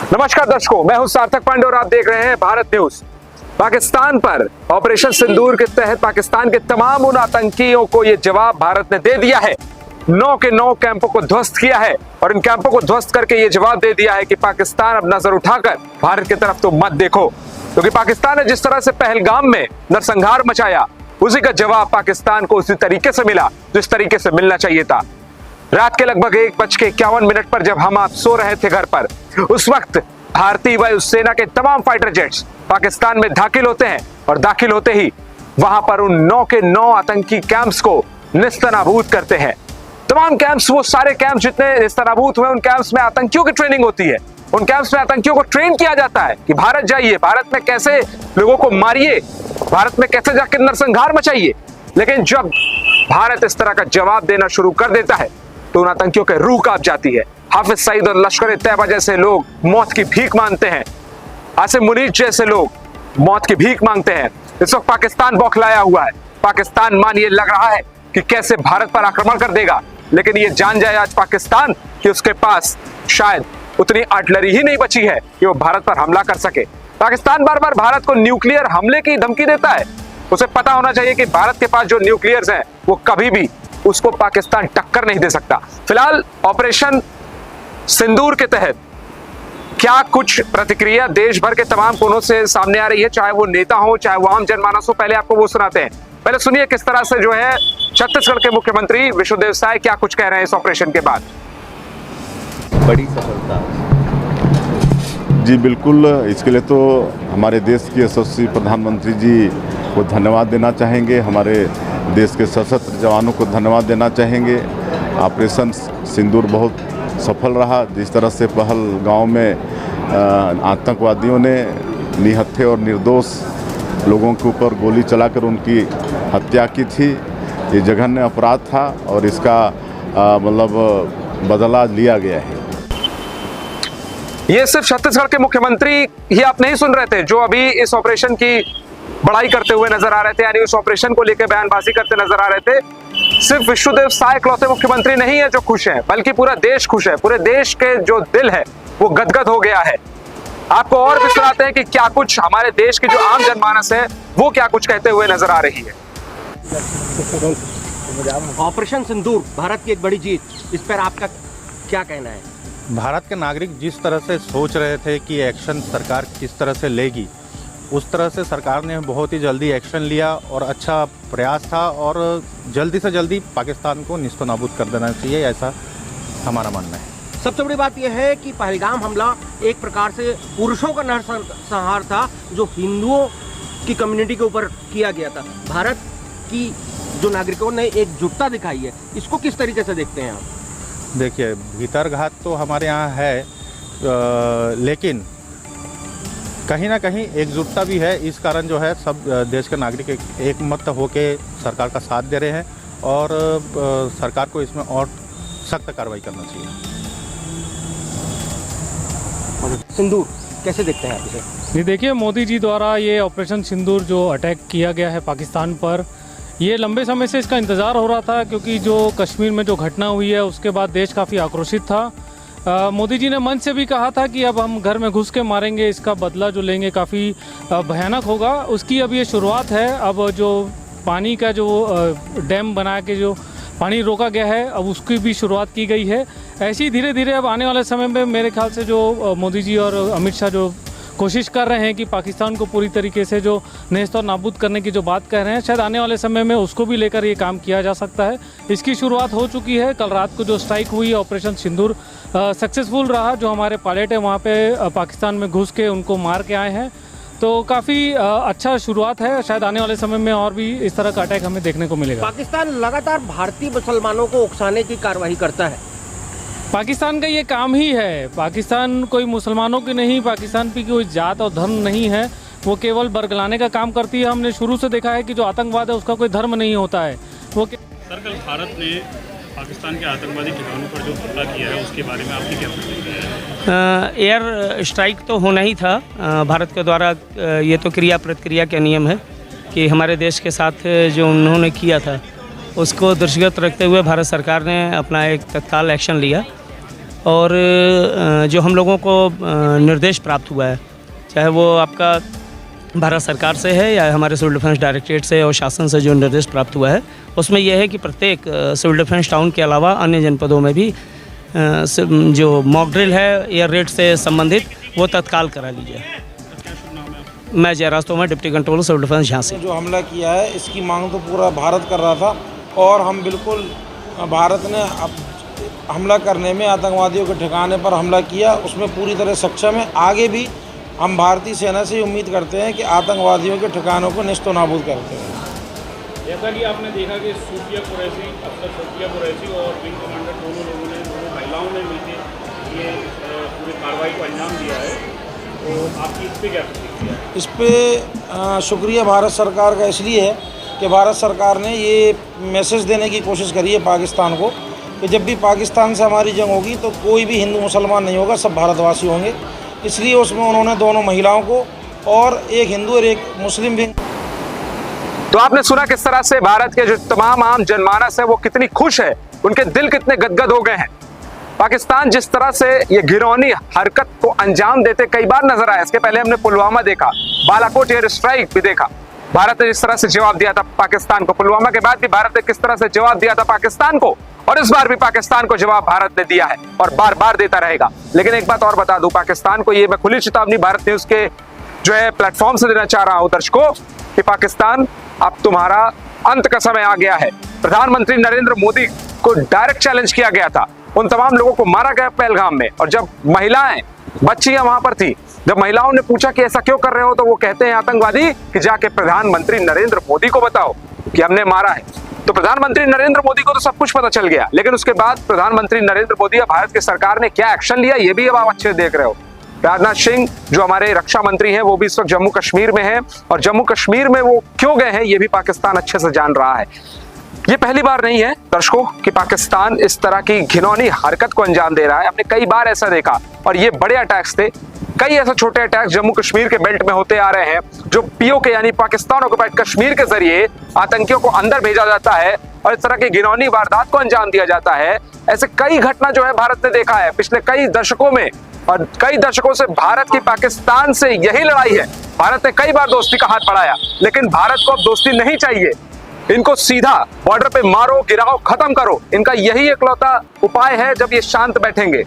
नमस्कार दर्शकों, मैं हूं सार्थक पांडे और आप देख रहे हैं भारत न्यूज। पाकिस्तान पर ऑपरेशन सिंदूर के तहत पाकिस्तान के तमाम उन आतंकियों को यह जवाब भारत ने दे दिया है। 9 के 9 कैंपों को ध्वस्त किया है और इन कैंपों को ध्वस्त करके यह जवाब दे दिया है कि पाकिस्तान अब नजर उठाकर भारत की तरफ तो मत देखो, क्योंकि पाकिस्तान ने जिस तरह से पहलगाम में नरसंहार मचाया, उसी का जवाब पाकिस्तान को उसी तरीके से मिला जिस तरीके से मिलना चाहिए था। रात के लगभग 1:51 पर जब हम आप सो रहे थे घर पर, उस वक्त भारतीय वायुसेना के तमाम फाइटर जेट्स पाकिस्तान में दाखिल होते हैं और दाखिल होते ही वहां पर उन 9 के 9 आतंकी कैंप्स को निस्तनाबूद करते हैं। तमाम कैंप्स, वो सारे कैंप्स जितने निस्तनाबूद हुए, उन कैंप्स में आतंकियों की ट्रेनिंग होती है। उन कैंप्स में आतंकियों को ट्रेन किया जाता है कि भारत जाइए, भारत में कैसे लोगों को मारिए, भारत में कैसे जाकर नरसंहार मचाइए। लेकिन जब भारत इस तरह का जवाब देना शुरू कर देता है तो उन आतंकियों के रूह कांप जाती है। हाफिज सईद और लश्कर-ए-तैयबा जैसे लोग मौत की भीख मांगते हैं, आसिम मुनीर जैसे लोग मौत की भीख मांगते हैं। इस वक्त पाकिस्तान बौखलाया हुआ है। पाकिस्तान मान ये लग रहा है कि कैसे भारत पर आक्रमण कर देगा, लेकिन ये जान जाए आज पाकिस्तान कि उसके पास शायद उतनी आर्टिलरी ही नहीं बची है कि वो भारत पर हमला कर सके। पाकिस्तान बार बार भारत को न्यूक्लियर हमले की धमकी देता है। उसे पता होना चाहिए कि भारत के पास जो न्यूक्लियर्स हैं वो कभी भी उसको पाकिस्तान टक्कर नहीं दे सकता। फिलहाल ऑपरेशन सिंदूर के तहत क्या कुछ प्रतिक्रिया देश भर के तमाम कोनों से सामने आ रही है, चाहे वो नेता हो, चाहे वो आम जनमानस हो। पहले आपको वो सुनाते हैं। पहले सुनिए किस तरह से जो है छत्तीसगढ़ के मुख्यमंत्री विष्णुदेव साय क्या कुछ कह रहे हैं इस ऑपरेशन के बाद। बड़ी सफलता। जी बिल्कुल, इसके लिए तो हमारे देश के यशस्वी प्रधानमंत्री जी को धन्यवाद देना चाहेंगे, हमारे देश के सशस्त्र जवानों को धन्यवाद देना चाहेंगे। ऑपरेशन सिंदूर बहुत सफल रहा। जिस तरह से पहलगाम में आतंकवादियों ने निहत्थे और निर्दोष लोगों के ऊपर गोली चलाकर उनकी हत्या की थी, ये जघन्य अपराध था और इसका मतलब बदला लिया गया है। ये सिर्फ छत्तीसगढ़ के मुख्यमंत्री ही आप नहीं सुन रहे थे जो अभी इस ऑपरेशन की बड़ाई करते हुए नजर आ रहे थे, यानी उस ऑपरेशन को लेकर बयानबाजी करते नजर आ रहे थे। सिर्फ विष्णुदेव साय इकलौते मुख्यमंत्री नहीं है जो खुश हैं, बल्कि पूरा देश खुश है। पूरे देश के जो दिल है वो गदगद हो गया है। आपको और भी सुनाते हैं कि क्या कुछ हमारे देश की जो आम जनमानस है वो क्या कुछ कहते हुए नजर आ रही है। ऑपरेशन सिंदूर भारत की एक बड़ी जीत, इस पर आपका क्या कहना है? भारत के नागरिक जिस तरह से सोच रहे थे कि एक्शन सरकार किस तरह से लेगी, उस तरह से सरकार ने बहुत ही जल्दी एक्शन लिया और अच्छा प्रयास था और जल्दी से जल्दी पाकिस्तान को निस्तनाबूद कर देना चाहिए, ऐसा हमारा मानना है। सबसे बड़ी बात यह है कि पहलगाम हमला एक प्रकार से पुरुषों का नरसंहार था जो हिंदुओं की कम्युनिटी के ऊपर किया गया था। भारत की जो नागरिकों ने एकजुटता दिखाई है, इसको किस तरीके से देखते हैं आप? देखिए, भीतरघात तो हमारे यहाँ है, लेकिन कहीं ना कहीं एकजुटता भी है। इस कारण जो है सब देश के नागरिक एक मत होके सरकार का साथ दे रहे हैं और सरकार को इसमें और सख्त कार्रवाई करना चाहिए। सिंदूर कैसे देखते हैं आप इसे? ये देखिए, मोदी जी द्वारा ये ऑपरेशन सिंदूर जो अटैक किया गया है पाकिस्तान पर, ये लंबे समय से इसका इंतज़ार हो रहा था, क्योंकि जो कश्मीर में जो घटना हुई है उसके बाद देश काफ़ी आक्रोशित था। मोदी जी ने मंच से भी कहा था कि अब हम घर में घुस के मारेंगे, इसका बदला जो लेंगे काफ़ी भयानक होगा। उसकी अब ये शुरुआत है। अब जो पानी का जो डैम बना के जो पानी रोका गया है, अब उसकी भी शुरुआत की गई है। ऐसे ही धीरे धीरे अब आने वाले समय में मेरे ख्याल से जो मोदी जी और अमित शाह जो कोशिश कर रहे हैं कि पाकिस्तान को पूरी तरीके से जो नेस्त और नाबूद करने की जो बात कह रहे हैं, शायद आने वाले समय में उसको भी लेकर ये काम किया जा सकता है। इसकी शुरुआत हो चुकी है। कल रात को जो स्ट्राइक हुई ऑपरेशन सिंदूर सक्सेसफुल रहा। जो हमारे पायलट है वहाँ पे पाकिस्तान में घुस के उनको मार के आए हैं, तो काफ़ी अच्छा शुरुआत है। शायद आने वाले समय में और भी इस तरह का अटैक हमें देखने को मिलेगा। पाकिस्तान लगातार भारतीय मुसलमानों को उकसाने की कार्रवाई करता है। पाकिस्तान का ये काम ही है। पाकिस्तान कोई मुसलमानों की नहीं, पाकिस्तान की कोई जात और धर्म नहीं है, वो केवल बरगलाने का काम करती है। हमने शुरू से देखा है कि जो आतंकवाद है उसका कोई धर्म नहीं होता है। वो सर, कल भारत ने पाकिस्तान के आतंकवादी ठिकानों पर जो हमला किया है उसके बारे में आपकी क्या प्रतिक्रिया है? एयर स्ट्राइक तो होना ही था भारत के द्वारा। ये तो क्रिया प्रतिक्रिया के नियम है कि हमारे देश के साथ जो उन्होंने किया था उसको दृष्टिगत रखते हुए भारत सरकार ने अपना एक तत्काल एक्शन लिया और जो हम लोगों को निर्देश प्राप्त हुआ है, चाहे वो आपका भारत सरकार से है या हमारे सिविल डिफेंस डायरेक्टरेट से और शासन से जो निर्देश प्राप्त हुआ है, उसमें यह है कि प्रत्येक सिविल डिफेंस टाउन के अलावा अन्य जनपदों में भी जो मॉक ड्रिल है एयर रेड से संबंधित वो तत्काल करा लीजिए। मैं Jairaj Tomar, deputy controller civil defence Jhansi. जो हमला किया है इसकी मांग तो पूरा भारत कर रहा था और हम बिल्कुल भारत ने हमला करने में आतंकवादियों के ठिकाने पर हमला किया उसमें पूरी तरह सक्षम है। आगे भी हम भारतीय सेना से उम्मीद करते हैं कि आतंकवादियों के ठिकानों को नेस्तो नाबूद करते हैं। जैसा कि आपने देखा कि सूफिया कुरैशी, अफसर सूफिया कुरैशी और विंग कमांडर दोनों महिलाओं ने मिलकर ये पूरी कार्रवाई को अंजाम दिया है, तो आपकी इस पर क्या प्रतिक्रिया है? इस पर शुक्रिया भारत सरकार का इसलिए है कि भारत सरकार ने ये मैसेज देने की कोशिश करी है पाकिस्तान को कि जब भी पाकिस्तान से हमारी जंग होगी तो कोई भी हिंदू मुसलमान नहीं होगा, सब भारतवासी होंगे। इसलिए उसमें उन्होंने दोनों महिलाओं को और एक हिंदू और एक मुस्लिम भी। तो आपने सुना किस तरह से भारत के जो तमाम आम जनमानस है वो कितनी खुश है, उनके दिल कितने गदगद हो गए हैं। पाकिस्तान जिस तरह से ये घिनौनी हरकत को अंजाम देते कई बार नजर आया। इसके पहले हमने पुलवामा देखा, बालाकोट एयर स्ट्राइक भी देखा। भारत ने जिस तरह से जवाब दिया था पाकिस्तान को, पुलवामा के बाद भी भारत ने किस तरह से जवाब दिया था पाकिस्तान को, और इस बार भी पाकिस्तान को जवाब भारत ने दिया है और बार बार देता रहेगा। लेकिन एक बात और बता दूं पाकिस्तान को, ये मैं खुली चेतावनी भारत न्यूज के जो है प्लेटफॉर्म से देना चाह रहा हूं दर्शकों कि पाकिस्तान अब तुम्हारा अंत का समय आ गया है। प्रधानमंत्री नरेंद्र मोदी को डायरेक्ट चैलेंज किया गया था, उन तमाम लोगों को मारा गया पहलगाम में, और जब महिलाएं बच्चियां वहां पर थी, जब महिलाओं ने पूछा कि ऐसा क्यों कर रहे हो, तो वो कहते हैं आतंकवादी कि जाके प्रधानमंत्री नरेंद्र मोदी को बताओ कि हमने मारा है। तो प्रधानमंत्री नरेंद्र मोदी को तो सब कुछ पता चल गया, लेकिन उसके बाद प्रधानमंत्री नरेंद्र मोदी या भारत की सरकार ने क्या एक्शन लिया ये भी अब आप अच्छे देख रहे हो। राजनाथ सिंह जो हमारे रक्षा मंत्री हैं वो भी इस वक्त जम्मू कश्मीर में हैं, और जम्मू कश्मीर में वो क्यों गए हैं ये भी पाकिस्तान अच्छे से जान रहा है। ये पहली बार नहीं है दर्शकों कि पाकिस्तान इस तरह की घिनौनी हरकत को अंजाम दे रहा है। हमने कई बार ऐसा देखा, और ये बड़े अटैक्स थे। कई ऐसे छोटे अटैक्स जम्मू कश्मीर के बेल्ट में होते आ रहे हैं, जो पीओके यानी पाकिस्तान ऑक्युपाइड कश्मीर के जरिए आतंकियों को अंदर भेजा जाता है और इस तरह की घिनौनी वारदात को अंजाम दिया जाता है। ऐसे कई घटना जो है भारत ने देखा है पिछले कई दशकों में, और कई दशकों से भारत की पाकिस्तान से यही लड़ाई है। भारत ने कई बार दोस्ती का हाथ बढ़ाया, लेकिन भारत को अब दोस्ती नहीं चाहिए। इनको सीधा बॉर्डर पे मारो, गिराओ, खत्म करो, इनका यही इकलौता उपाय है जब ये शांत बैठेंगे।